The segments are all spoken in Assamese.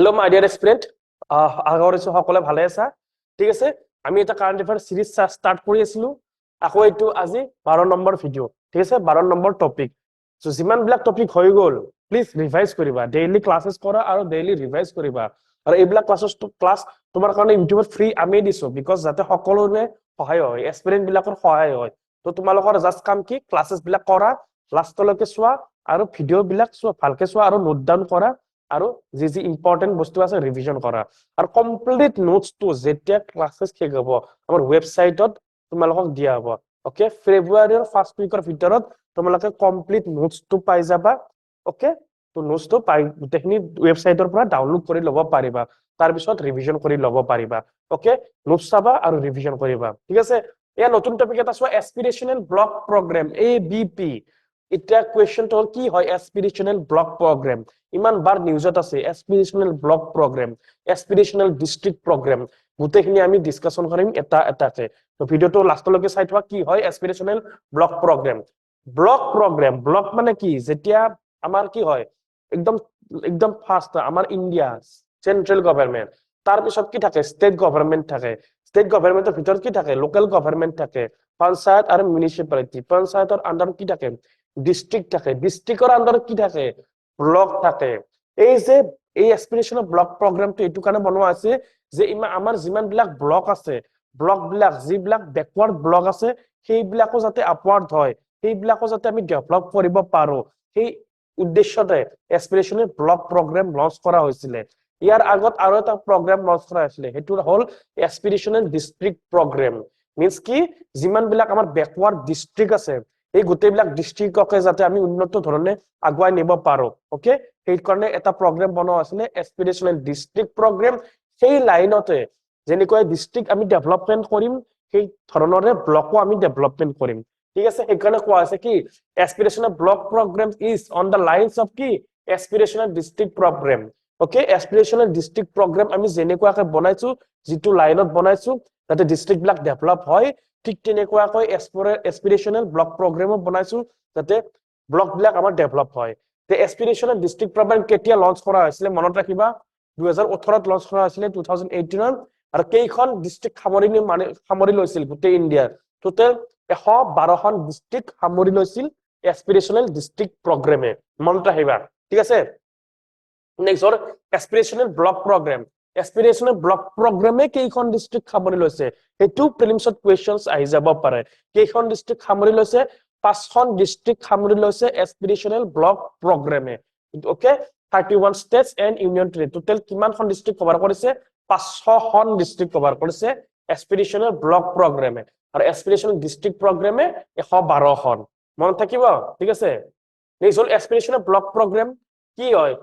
Hello, my dear student. আগৰ সকলে ভালে আছা ঠিক আছে আমি এটা কাৰেন্ট অ্যাফেয়াৰ সিৰিজ স্টাৰ্ট কৰি আছিলো আকৌ এইটো আজি 12 নম্বৰ ভিডিও ঠিক আছে 12 নম্বৰ টপিক সো যিমান বিলাক টপিক হৈ গল প্লিজ ৰিভাইজ কৰিবা ডেইলি ক্লাसेस কৰা আৰু ডেইলি ৰিভাইজ কৰিবা আৰু এইবিলাক ক্লাস তোমাৰ কাৰণে ইউটিউবত ফ্ৰী আমি দিছো বিকজ যাতে সকলোৰে সহায় হয় এক্সপেৰিয়েন্স বিলাকৰ সহায় হয় তো তোমালোকৰ জাস্ট কাম কি ক্লাसेस বিলাক কৰা লাষ্টলৈকে চোৱা আৰু ভিডিও বিলাক চোৱা ভালকে চোৱা আৰু নোট ডাউন কৰা আৰু যি ইম্পৰ্টেন্ট বস্তু আছে ৰিভিজন কৰা আৰু কমপ্লিট নোটস টু যেতিয়া ক্লাसेस শেষ হ'ব আমাৰ ওয়েবসাইটত তোমালোকক দিয়া হ'ব ওকে ফেব্ৰুৱাৰীৰ ফাৰ্ষ্ট উইকৰ ভিতৰত তোমালোকে কমপ্লিট নোটস টু পাই যাবা ওকে তো নোটস টু পাই গোটেইখিনি ওয়েবসাইটৰ পৰা ডাউনলোড কৰি ল'ব পাৰিবা তাৰ পিছত ৰিভিজন কৰি ল'ব পাৰিবা ওকে নোটস চাবা আৰু ৰিভিজন কৰিবা ঠিক আছে এয়া নতুন টপিক এটা চোৱা এস্পিৰেচনেল ব্লক প্ৰগ্ৰাম এবিপি এটা কোৱেশ্চন তো কি হয় এস্পিৰেচনেল ব্লক প্ৰগ্ৰাম ইমান বাৰ নিউজত আছে এস্পিৰেচনেল ব্লক প্ৰগ্ৰাম এস্পিৰেচনেল ডিস্ট্ৰিক্ট প্ৰগ্ৰাম গোটেইখিনি আমি ডিসকাশন কৰিম এটা এটাকে তো ভিডিওটো লাষ্টলৈকে চাই থোৱা কি হয় এস্পিৰেচনেল ব্লক প্ৰগ্ৰাম ব্লক মানে কি যেতিয়া আমাৰ কি হয় একদম ফাস্ট আমাৰ ইন্ডিয়া সেন্ট্ৰাল গভৰ্নমেন্ট তাৰ পিছত কি থাকে স্টেট গভৰ্নমেন্ট থাকে স্টেট গভৰ্নমেন্টৰ ভিতৰত কি থাকে লোকাল গভৰ্নমেন্ট থাকে পঞ্চায়ত আৰু মিউনিসিপালিটি পঞ্চায়তৰ আন্ডাৰত কি থাকে ডিস্ট্ৰিক্ট থাকে ডিস্ট্ৰিক্টৰ আন্ডাৰত কি থাকে ব্লক থাকে এই যে এই এস্পিৰেচনেল ব্লক প্ৰগ্ৰামটো এইটো কাৰণে বনোৱা আছে যে আমাৰ যিমান বিলাক ব্লক আছে ব্লক বিলাক যিবিলাক ব্যাকওয়ার্ড ব্লক আছে সেইবিলাকো যাতে আপওয়ার্ড হয় সেইবিলাকো যাতে আমি ডেভেলপ কৰিব পাৰো সেই উদ্দেশ্যতে এস্পিৰেচনেল ব্লক প্ৰগ্ৰাম লঞ্চ কৰা হৈছিল ইয়াৰ আগত আৰু এটা প্ৰগ্ৰাম লঞ্চ কৰা হৈছিল হেতু হল এস্পিৰেচনেল ডিস্ট্ৰিক্ট প্ৰগ্ৰাম মিন্স কি যিমান বিলাক আমাৰ ব্যাকওয়াৰ্ড ডিস্ট্ৰিক্ট আছে এই গোটেইবিলাক ডিস্ট্ৰিক্টকে যাতে আমি উন্নত ধৰণে আগুৱাই নিব পাৰো ওকে সেই কাৰণে এটা প্ৰগ্ৰাম বনোৱা আছিল এস্পিৰেচনেল ডিস্ট্ৰিক্ট প্ৰগ্ৰাম সেই লাইনতে যেনেকৈ ডিস্ট্ৰিক্ট আমি ডেভেলপমেন্ট কৰিম সেই ধৰণৰে ব্লকও আমি ডেভেলপমেন্ট কৰিম ঠিক আছে সেইকাৰণে কোৱা আছে কি aspirational block programme is on the lines of কি aspirational district programme okay aspirational district programme আমি যেনেকুৱাকৈ বনাইছো যিটো লাইনত বনাইছো যাতে ডিস্ট্ৰিক্ট বিলাক ডেভেলপ হয় ঠিক তেনেকুৱাকৈ এস্পিৰেচনেল ব্লক প্ৰগ্ৰামো বনাইছো যাতে ব্লক বিলাক আমাৰ ডেভেলপ হয় তে এস্পিৰেচনেল ডিস্ট্ৰিক্ট প্ৰগ্ৰাম কেতিয়া লঞ্চ কৰা হৈছিল মনত ৰাখিবা 2018 ত লঞ্চ কৰা হৈছিল 2018 আৰু কেইখন ডিস্ট্ৰিক্ট সামৰি লৈছিল গোটেই ইণ্ডিয়াৰ টোটেল 112খন ডিস্ট্ৰিক্ট সামৰি লৈছিল এস্পিৰেচনেল ডিস্ট্ৰিক্ট প্ৰগ্ৰামে মনত ৰাখিবা ঠিক আছে নেক্সট হল এস্পিৰেচনেল ব্লক প্ৰগ্ৰাম এস্পিৰেচনেল ব্লক প্ৰগ্ৰামে কেইখন ডিস্ট্ৰিক্ট সামৰি লৈছে হেতু প্ৰিলিমছত কোৱেশ্চনছ আহি যাব পাৰে কেইখন ডিস্ট্ৰিক্ট সামৰি লৈছে 5খন ডিস্ট্ৰিক্ট সামৰি লৈছে এস্পিৰেচনেল ব্লক প্ৰগ্ৰামে okay 31 states and union territory total কিমানখন ডিস্ট্ৰিক্ট কভাৰ কৰিছে 500খন ডিস্ট্ৰিক্ট কভাৰ কৰিছে এস্পিৰেচনেল ব্লক প্ৰগ্ৰামে আৰু এস্পিৰেচনেল ডিস্ট্ৰিক্ট প্ৰগ্ৰামে 112খন মনত থাকিব ঠিক আছে নেক্সট হল এস্পিৰেচনেল ব্লক প্ৰগ্ৰাম কি হয়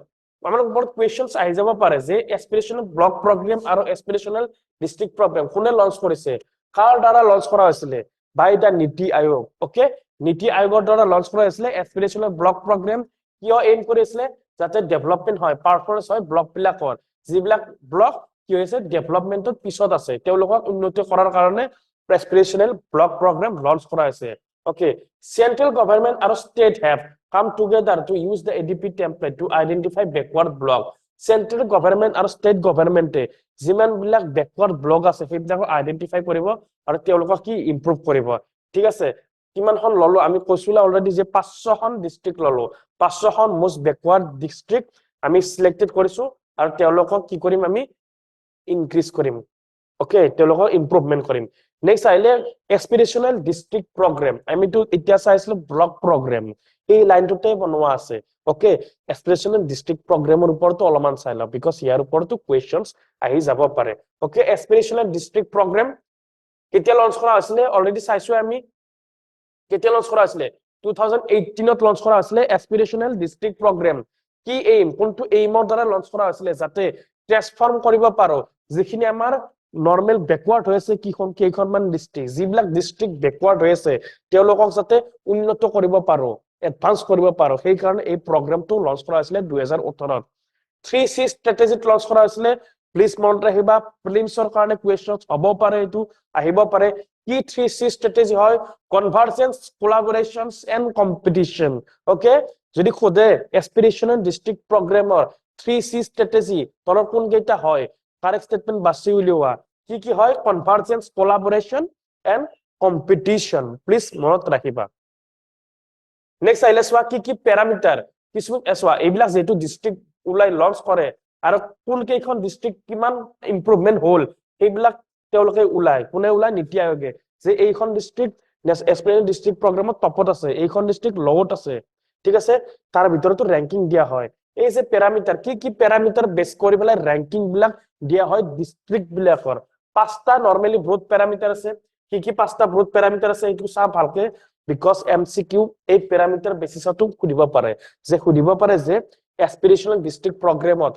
আমাৰ ওপৰত কোৱেশ্চনছ আহি যাব পাৰে যে এস্পিৰেচনেল ব্লক প্ৰগ্ৰাম আৰু এস্পিৰেচনেল ডিস্ট্ৰিক্ট প্ৰগ্ৰাম কোনে লঞ্চ কৰিছে কাৰ দ্বাৰা লঞ্চ কৰা হৈছিল বাই দা নীতি আয়োগ ওকে নীতি আয়োগৰ দ্বাৰা লঞ্চ কৰা হৈছিল এস্পিৰেচনেল ব্লক প্ৰগ্ৰাম কিয় এইম কৰিছিল যাতে ডেভেলপমেন্ট হয় পাৰফৰমেন্স হয় ব্লক বিলাকৰ যিবিলাক ব্লক কি হৈছে ডেভেলপমেন্টৰ পিছত আছে তেওঁলোকক উন্নতি কৰাৰ কাৰণে এস্পিৰেচনেল ব্লক প্ৰগ্ৰাম লঞ্চ কৰা হৈছে okay central government and state have come together to use the ADP template to identify backward block central government and state government যিমান বিলাক backward block আছে সেইবিলাক আইডেন্টিফাই কৰিব আৰু তেওঁলোকক কি ইমপ্ৰুভ কৰিব ঠিক আছে কিমানখন ললো আমি কৈছিলা অলৰেডি যে 500খন ডিস্ট্ৰিক্ট ললো 500খন মোস্ট ব্যাকওয়াৰ্ড ডিস্ট্ৰিক্ট আমি সিলেক্টেড কৰিছো আৰু তেওঁলোকক কি কৰিম আমি ইনক্ৰিজ কৰিম ওকে তেওঁলোকক ইমপ্ৰুভমেন্ট কৰিম নেক্সট আইলে এস্পিৰেচনেল ডিস্ট্ৰিক্ট প্ৰগ্ৰাম আমি তো এতিয়া চাইছিলো ব্লক প্ৰগ্ৰাম এই লাইনটোতে বনোৱা আছে ওকে এস্পিৰেচনেল ডিস্ট্ৰিক্ট প্ৰগ্ৰামৰ ওপৰতো অলপমান চাই লও বিকজ ইয়াৰ ওপৰতো কোৱেশ্চনছ আহি যাব পাৰে ওকে এস্পিৰেচনেল ডিস্ট্ৰিক্ট প্ৰগ্ৰাম কেতিয়া লঞ্চ কৰা হৈছিল অলৰেডি চাইছো আমি কেতিয়া লঞ্চ কৰা হৈছিল 2018 ত লঞ্চ কৰা হৈছিল এস্পিৰেচনেল ডিস্ট্ৰিক্ট প্ৰগ্ৰাম কি এইম কোনটো এইমৰ দ্বাৰা লঞ্চ কৰা হৈছিল যাতে ট্ৰান্সফৰ্ম কৰিব পাৰো যিখিনি আমাৰ নৰমাল ব্যাকওয়াৰ্ড হয়েছে কেইখনমান ডিস্ট্ৰিক্ট যিবিলাক ডিস্ট্ৰিক্ট ব্যাকওয়াৰ্ড হয়েছে তেওঁলোকক যাতে উন্নত কৰিব পাৰো এডভান্স কৰিব পাৰো সেই কাৰণে এই প্ৰগ্ৰামটো লঞ্চ কৰা হৈছিল 2018 ত 3C স্ট্ৰ্যাটেজি লঞ্চ কৰা হৈছিল প্লিজ মনত ৰাখিবা প্ৰিলিমছৰ কাৰণে কোৱেশ্চনছ হ'ব পাৰে এটো আহিব পাৰে কি 3C স্ট্ৰ্যাটেজি হয় কনভাৰ্জেন্স কোলাবোৰেশনছ এন্ড কম্পিটিশন ওকে যদি খোদে এস্পিৰেচনেল ডিস্ট্ৰিক্ট প্ৰগ্ৰামৰ 3C strategy তলৰ কোন কেইটা হয় কাৰেক্ট স্টেটমেন্ট বাছি উলিওৱা কি হয় কনভাৰ্জেন্স কোলাবোৰেচন এন্ড কম্পিটিশন প্লিজ মনত ৰাখিবা নেক্সট আহিলে চোৱা কি প্যাৰামিটাৰ কিছুমান চোৱা এইবিলাক যেটো ডিস্ট্ৰিক্ট উলাই লঞ্চ কৰে আৰু কোন কেইখন ডিস্ট্ৰিক্ট কিমান ইমপ্ৰুভমেন্ট হ'ল এইবিলাক তেওঁলোকে উলাই কোনে উলাই নীতি আয়োগে যে এইখন ডিস্ট্ৰিক্ট এছপিৰিয়েন্স ডিস্ট্ৰিক্ট প্ৰগ্ৰামত টপত আছে এইখন ডিস্ট্ৰিক্ট লৱত আছে ঠিক আছে তাৰ ভিতৰতো ৰেংকিং দিয়া হয় এই যে প্যাৰামিটাৰ কি প্যাৰামিটাৰ বেস কৰি পেলাই ৰেংকিং বিলাক দিয়া হয় ডিস্ট্ৰিক্ট বিলাকৰ পাঁচটা নৰমালি ব্ৰড প্যাৰামিটাৰ আছে কি পাঁচটা ব্ৰড প্যাৰামিটাৰ আছে এইটো চাহ ভালকে বিকজ এমসিকিউ এই প্যাৰামিটাৰ বেসিসটো খুদিব পাৰে যে এসপিৰেশনাল ডিস্ট্ৰিক্ট প্ৰগ্ৰামত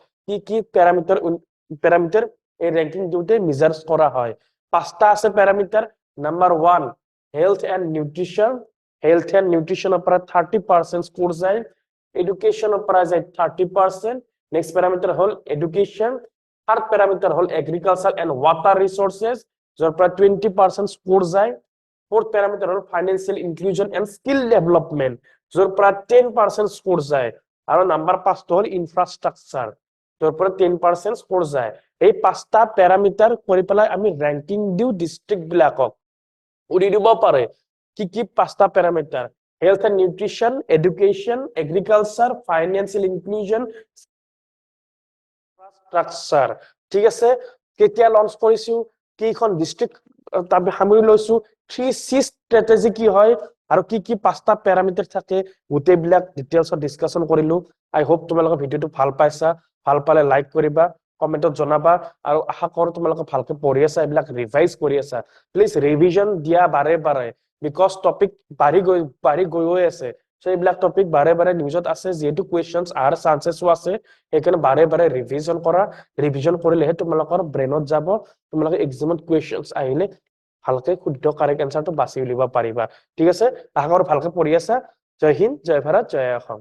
কি প্যাৰামিটাৰ এই ৰেংকিং দিওতে মেজাৰ্স কৰা হয় পাঁচটা আছে প্যাৰামিটাৰ নাম্বাৰ 1 হেলথ এন্ড নিউট্ৰিশনৰ পৰা 30% স্কোৰ যায় এডুকেশনৰ পৰা যায় 30% নেক্সট প্যাৰামিটাৰ হল এডুকেশন থার্ড প্যারামিটার হল এগ্রিকালচার এন্ড ওয়াটার রিসোর্সেস যার প্রায় 20% স্কোর যায় ফোর্থ প্যারামিটার হল financial inclusion and skill development যার প্রায় 10% স্কোর যায় আর নাম্বার 5 হল ইনফ্রাস্ট্রাকচার যার প্রায় 10% স্কোর যায় এই পাঁচটা প্যারামিটার কৰি পেলাই আমি ৰ্যাঙ্কিং দিও ডিস্ট্ৰিক্ট বিলাকক উৰি দিব পাৰে কি পাঁচটা parameter health and nutrition education agriculture financial inclusion structure ঠিক আছে কেতিয়া লঞ্চ কৰিছো কিখন ডিস্ট্ৰিক্ট আমি সামৰি লৈছো 3C স্ট্ৰেটেজি কি হয় আৰু কি পাঁচটা প্যাৰামিটাৰ থাকে গোটেইবিলাক ডিটেইলছত ডিসকাশন কৰিলো আই হোপ তোমালোকে ভিডিওটো ভাল পাইছা ভাল পালে লাইক কৰিবা কমেন্টত জনাবা আৰু আশা কৰো তোমালোকে ভালকে পঢ়ি আছা এইবিলাক ৰিভাইজ কৰি আছা প্লিজ ৰিভিজন দিয়া বাৰে বিকজ টপিক বাঢ়ি গৈ আছে সো এইবিলাক টপিক বাৰে নিউজত আছে যেহেতু কোৱেশ্চনছ আৰ চান্সেসও আছে এইকাৰণে বাৰে ৰিভিজন কৰিলেহে তোমালোকৰ ব্ৰেইনত যাব তোমালোকে এক্সামত কোৱেশ্চনছ আহিলে ভালকে শুদ্ধ কাৰেক্ট এনসাৰটো বাছি উলিব পাৰিবা ঠিক আছে আশা কৰো ভালকে পঢ়ি আছা জয় হিন্দ জয় ভাৰত জয় অসম